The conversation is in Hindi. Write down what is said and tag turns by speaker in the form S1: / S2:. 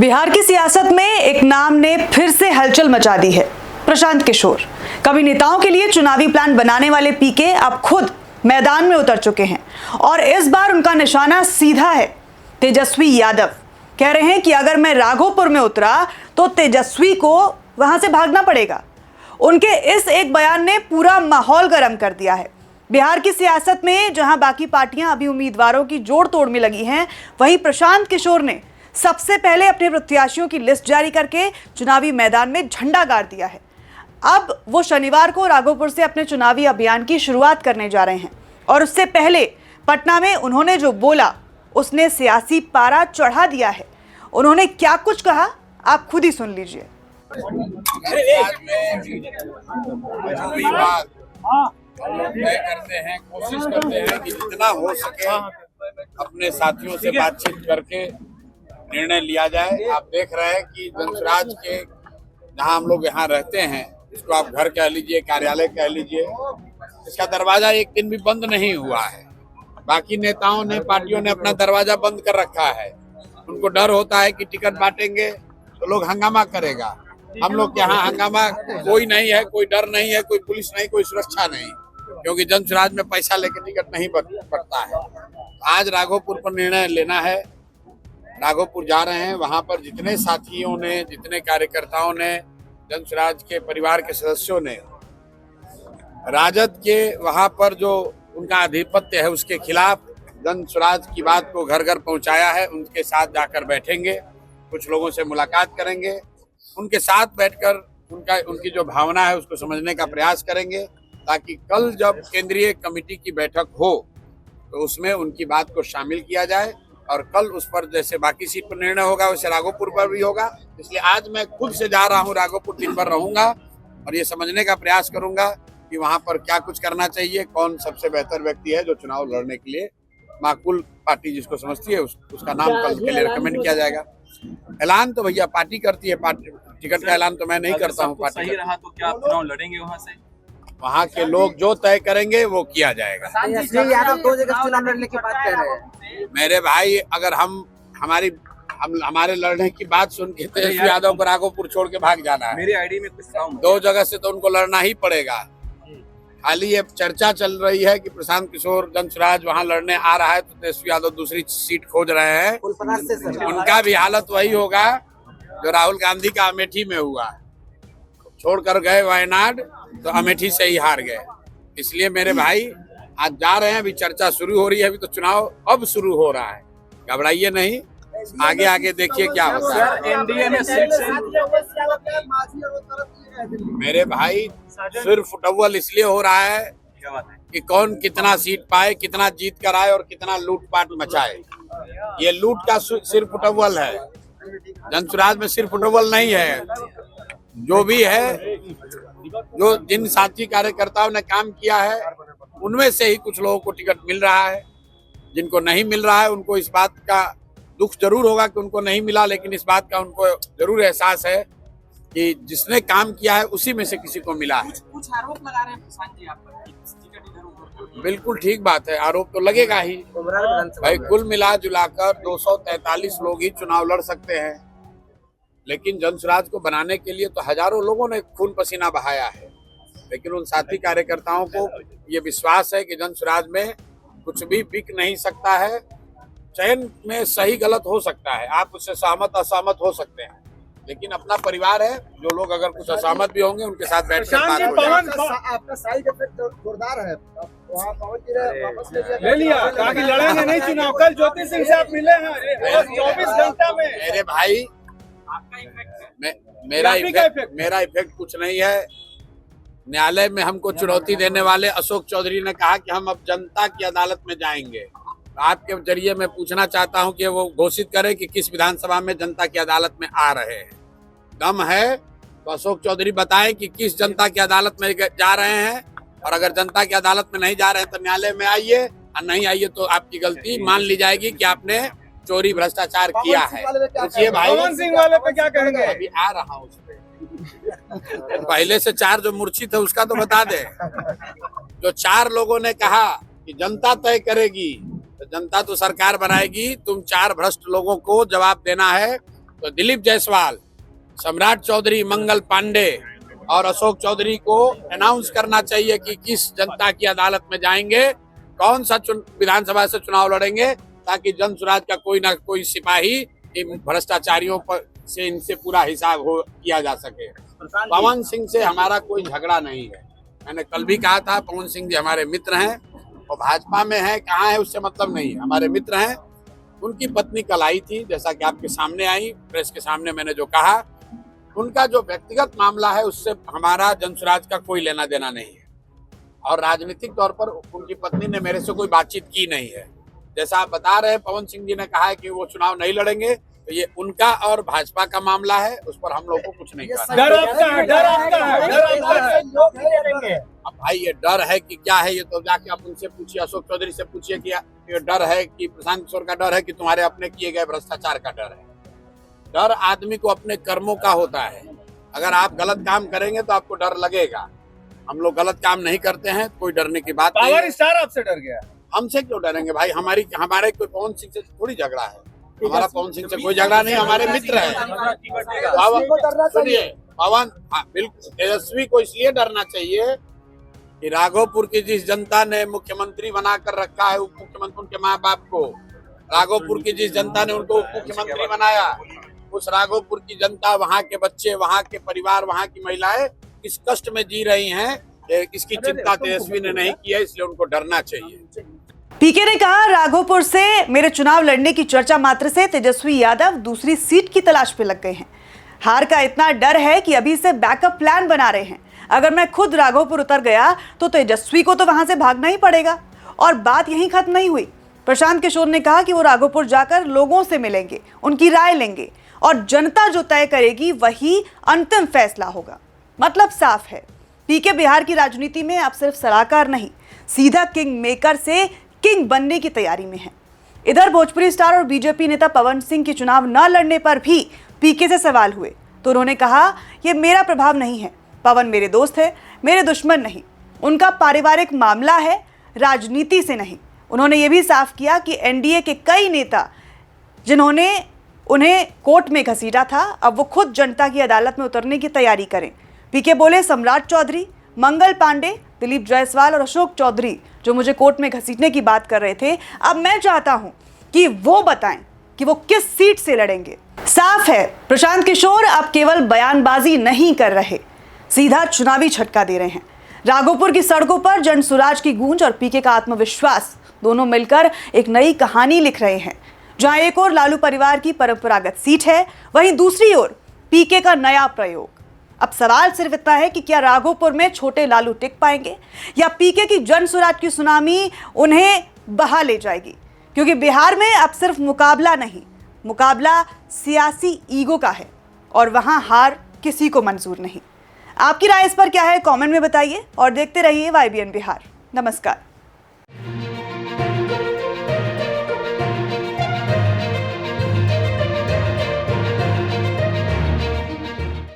S1: बिहार की सियासत में एक नाम ने फिर से हलचल मचा दी है, प्रशांत किशोर। कभी नेताओं के लिए चुनावी प्लान बनाने वाले पीके अब खुद मैदान में उतर चुके हैं और इस बार उनका निशाना सीधा है तेजस्वी यादव। कह रहे हैं कि अगर मैं राघोपुर में उतरा तो तेजस्वी को वहां से भागना पड़ेगा। उनके इस एक बयान ने पूरा माहौल गर्म कर दिया है। बिहार की सियासत में जहां बाकी पार्टियां अभी उम्मीदवारों की जोड़ तोड़ में लगी हैं, वहीं प्रशांत किशोर ने सबसे पहले अपने प्रत्याशियों की लिस्ट जारी करके चुनावी मैदान में झंडा गाड़ दिया है। अब वो शनिवार को राघोपुर से अपने चुनावी अभियान की शुरुआत करने जा रहे हैं और उससे पहले पटना में उन्होंने जो बोला उसने सियासी पारा चढ़ा दिया है। उन्होंने क्या कुछ कहा, आप खुद ही सुन लीजिए।
S2: तय करते हैं, कोशिश करते हैं कि जितना हो सके अपने साथियों से बातचीत करके निर्णय लिया जाए। आप देख रहे हैं कि जनसुराज के जहां हम लोग यहाँ रहते हैं, इसको आप घर कह लीजिए, कार्यालय कह लीजिए, इसका दरवाजा एक दिन भी बंद नहीं हुआ है। बाकी नेताओं ने, पार्टियों ने अपना दरवाजा बंद कर रखा है। उनको डर होता है कि टिकट बांटेंगे तो लोग हंगामा करेगा। हम लोग यहाँ हंगामा कोई नहीं है, कोई डर नहीं है, कोई पुलिस नहीं, कोई सुरक्षा नहीं, क्योंकि जनसुराज में पैसा लेकर टिकट नहीं पड़ता है। आज राघोपुर पर निर्णय लेना है। राघोपुर जा रहे हैं, वहां पर जितने साथियों ने, जितने कार्यकर्ताओं ने, जनसुराज के परिवार के सदस्यों ने राजद के वहां पर जो उनका आधिपत्य है उसके खिलाफ जनसुराज की बात को घर घर पहुंचाया है। उनके साथ जाकर बैठेंगे, कुछ लोगों से मुलाकात करेंगे, उनके साथ बैठकर उनकी जो भावना है उसको समझने का प्रयास करेंगे, ताकि कल जब केंद्रीय कमेटी की बैठक हो तो उसमें उनकी बात को शामिल किया जाए और कल उस पर जैसे बाकी सीट पर निर्णय होगा वैसे राघोपुर पर भी होगा। इसलिए आज मैं खुद से जा रहा हूं राघोपुर, दिन भर रहूंगा और ये समझने का प्रयास करूंगा कि वहां पर क्या कुछ करना चाहिए, कौन सबसे बेहतर व्यक्ति है जो चुनाव लड़ने के लिए माकूल पार्टी जिसको समझती है उसका नाम कल के लिए रिकमेंड किया जाएगा। ऐलान तो भैया पार्टी करती है, पार्टी टिकट का ऐलान तो मैं नहीं करता हूँ। पार्टी
S3: सही रहा तो क्या आप चुनाव लड़ेंगे वहाँ से?
S2: वहाँ के लोग जो तय करेंगे वो किया जाएगा।
S4: यादव 2 जगह चुनाव लड़ने की बात कह रहे हैं।
S2: मेरे भाई, अगर हम हमारे लड़ने की बात सुन के तेजस्वी यादव को राघोपुर छोड़ के भाग जाना है।
S3: मेरी आईडी में कुछ
S2: 2 जगह से तो उनको लड़ना ही पड़ेगा। खाली ये चर्चा चल रही है कि प्रशांत किशोर जनसुराज वहाँ लड़ने आ रहा है तो तेजस्वी यादव दूसरी सीट खोज रहे हैं। उनका भी हालत वही होगा जो राहुल गांधी का अमेठी में हुआ, छोड़कर गए वायनाड तो अमेठी से ही हार गए। इसलिए मेरे भाई आज जा रहे हैं, अभी चर्चा शुरू हो रही है, अभी तो चुनाव अब शुरू हो रहा है। घबराइए नहीं, आगे आगे देखिए क्या होता है।
S3: एनडीए में सीट से
S2: मेरे भाई सिर्फ फुटबॉल इसलिए हो रहा है कि कौन कितना सीट पाए, कितना जीत कर आए और कितना लूटपाट मचाए। ये लूट का सिर्फ फुटबॉल है, जनसुराज में सिर्फ फुटबॉल नहीं है। जो भी है, जो जिन साथी कार्यकर्ताओं ने काम किया है उनमें से ही कुछ लोगों को टिकट मिल रहा है। जिनको नहीं मिल रहा है उनको इस बात का दुख जरूर होगा कि उनको नहीं मिला, लेकिन इस बात का उनको जरूर एहसास है कि जिसने काम किया है उसी में से किसी को मिला है।
S4: कुछ आरोप लगा रहे हैं प्रशांत जी आप पर, टिकट इधर-उधर।
S2: बिल्कुल ठीक बात है, आरोप तो लगेगा ही भाई। कुल मिला जुलाकर 243 लोग ही चुनाव लड़ सकते हैं, लेकिन जनसुराज को बनाने के लिए तो हजारों लोगों ने खून पसीना बहाया है। लेकिन उन साथी कार्यकर्ताओं को ये विश्वास है कि जनसुराज में कुछ भी बिक नहीं सकता है। चयन में सही गलत हो सकता है, आप उससे सहमत असहमत हो सकते हैं, लेकिन अपना परिवार है। जो लोग अगर कुछ असहमत भी होंगे उनके साथ बैठकर बात हो जाएगी।
S4: आपका साइड इफेक्ट जोरदार है। वहाँ पवन जी ने वापस
S5: ले लिया, कहा कि लड़ेंगे नहीं चुनाव। कल ज्योति सिंह से आप मिले हैं 24 घंटा में।
S2: मेरे भाई, मेरा इफेक्ट कुछ नहीं है। न्यायालय में हमको चुनौती देने वाले अशोक चौधरी ने कहा कि हम अब जनता की अदालत में जाएंगे। आपके जरिए मैं पूछना चाहता हूं कि वो घोषित करें कि किस विधानसभा में जनता की अदालत में आ रहे हैं। दम है तो अशोक चौधरी बताएं कि किस जनता की अदालत में जा रहे हैं, और अगर जनता की अदालत में नहीं जा रहे हैं तो न्यायालय में आइए, और नहीं आइए तो आपकी गलती मान ली जाएगी कि आपने चोरी भ्रष्टाचार किया है। पूछिए भाई,
S5: पवन सिंह वाले पे क्या कहेंगे?
S2: अभी आ रहा हूँ उस पे। पहले से 4 जो मूर्छित है उसका तो बता दे। जो 4 लोगों ने कहा कि जनता तय करेगी, तो जनता तो सरकार बनाएगी। तुम 4 भ्रष्ट लोगों को जवाब देना है तो दिलीप जायसवाल, सम्राट चौधरी, मंगल पांडे और अशोक चौधरी को अनाउंस करना चाहिए कि किस जनता की अदालत में जाएंगे, कौन सा विधानसभा से चुनाव लड़ेंगे, ताकि जन सुराज का कोई ना कोई सिपाही इन भ्रष्टाचारियों पर से इनसे पूरा हिसाब किया जा सके। पवन सिंह से हमारा कोई झगड़ा नहीं है। मैंने कल भी कहा था, पवन सिंह जी हमारे मित्र हैं और भाजपा में है, कहाँ है उससे मतलब नहीं है, हमारे मित्र हैं। उनकी पत्नी कल आई थी, जैसा कि आपके सामने आई, प्रेस के सामने मैंने जो कहा, उनका जो व्यक्तिगत मामला है उससे हमारा जनसुराज का कोई लेना देना नहीं है और राजनीतिक तौर पर उनकी पत्नी ने मेरे से कोई बातचीत की नहीं है। जैसा आप बता रहे हैं, पवन सिंह जी ने कहा है कि वो चुनाव नहीं लड़ेंगे, तो ये उनका और भाजपा का मामला है, उस पर हम लोग को कुछ नहीं करना।
S5: डर आपका है, डर आपका है, डर आपका है।
S2: अब भाई ये डर है कि क्या है, ये तो जाके आप उनसे पूछिए, अशोक चौधरी से पूछिए कि ये डर है कि प्रशांत किशोर का डर है कि तुम्हारे अपने किए गए भ्रष्टाचार का डर है। डर आदमी को अपने कर्मों का होता है। अगर आप गलत काम करेंगे तो आपको डर लगेगा। हम लोग गलत काम नहीं करते हैं, कोई डरने की बात नहीं।
S5: पावर स्टार आपसे डर गया?
S2: हमसे क्यों डरेंगे भाई? हमारे कोई पवन सिंह से थोड़ी झगड़ा है, हमारा पवन सिंह से कोई झगड़ा नहीं, हमारे मित्र है। सुनिए, पवन बिल्कुल तेजस्वी को इसलिए डरना चाहिए कि राघोपुर की जिस जनता ने मुख्यमंत्री बनाकर रखा है, उप मुख्यमंत्री उनके माँ बाप को, राघोपुर की जिस जनता ने उनको उप मुख्यमंत्री बनाया, उस राघोपुर की जनता, वहाँ के बच्चे, वहाँ के परिवार, वहाँ की महिलाएं किस कष्ट में जी रही हैं, इसकी चिंता तेजस्वी ने नहीं की है, इसलिए उनको डरना चाहिए।
S1: पीके ने कहा, राघोपुर से मेरे चुनाव लड़ने की चर्चा मात्र से तेजस्वी यादव दूसरी सीट की तलाश पे लग गए हैं। हार का इतना डर है कि अभी से बैकअप प्लान बना रहे हैं। अगर मैं खुद राघोपुर उतर गया तो तेजस्वी को तो वहां से भागना ही पड़ेगा। और बात यहीं खत्म नहीं हुई। प्रशांत किशोर ने कहा कि वो राघोपुर जाकर लोगों से मिलेंगे, उनकी राय लेंगे और जनता जो तय करेगी वही अंतिम फैसला होगा। मतलब साफ है, पीके बिहार की राजनीति में अब सिर्फ सलाहकार नहीं, सीधा किंग मेकर से किंग बनने की तैयारी में है। इधर भोजपुरी स्टार और बीजेपी नेता पवन सिंह के चुनाव न लड़ने पर भी पीके से सवाल हुए तो उन्होंने कहा, यह मेरा प्रभाव नहीं है, पवन मेरे दोस्त है, मेरे दुश्मन नहीं, उनका पारिवारिक मामला है, राजनीति से नहीं। उन्होंने ये भी साफ किया कि एनडीए के कई नेता जिन्होंने उन्हें कोर्ट में घसीटा था, अब वो खुद जनता की अदालत में उतरने की तैयारी करें। पीके बोले, सम्राट चौधरी, मंगल पांडे, दिलीप जायसवाल और अशोक चौधरी जो मुझे कोर्ट में घसीटने की बात कर रहे थे, अब मैं चाहता हूं कि वो बताएं कि वो किस सीट से लड़ेंगे। साफ है, प्रशांत किशोर अब केवल बयानबाजी नहीं कर रहे, सीधा चुनावी झटका दे रहे हैं। राघोपुर की सड़कों पर जनसुराज की गूंज और पीके का आत्मविश्वास दोनों मिलकर एक नई कहानी लिख रहे हैं। जहां एक ओर लालू परिवार की परंपरागत सीट है, वहीं दूसरी ओर पीके का नया प्रयोग। अब सवाल सिर्फ इतना है कि क्या राघोपुर में छोटे लालू टिक पाएंगे या पीके की जनसुराज की सुनामी उन्हें बहा ले जाएगी। क्योंकि बिहार में अब सिर्फ मुकाबला नहीं, मुकाबला सियासी ईगो का है और वहां हार किसी को मंजूर नहीं। आपकी राय इस पर क्या है, कमेंट में बताइए और देखते रहिए YBN बिहार। नमस्कार।